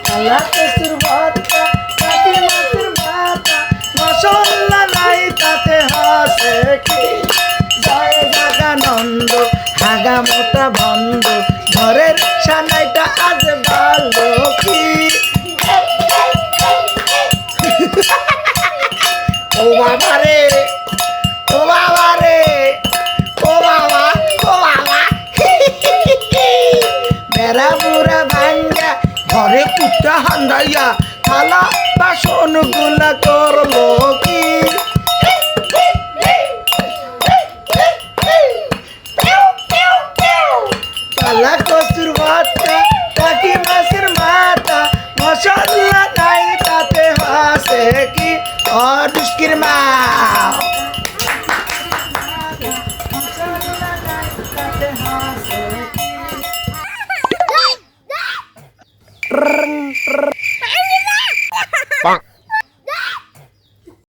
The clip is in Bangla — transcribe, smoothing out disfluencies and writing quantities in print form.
কালা কচুর ভর্তা কাটি মাছের মাথা মশলা নাই তাতে হাসে কি জয় জাগানন্দ হাগা মোটা বন্ধ ঘরের সানাইটা আজ ভালো কি ও বাবা রে ও বাবা রে ও বাবা ও বাবা বেড়া বুড়া ভাঙ্গা ঘরে কুত্তা হান্দাইয়া থালা বাসন গুলা করলো কি কালা কচুর ভর্তা কাটি মাছের মাথা মশলা নাই তাতে হাসে কি দুষ্কির মা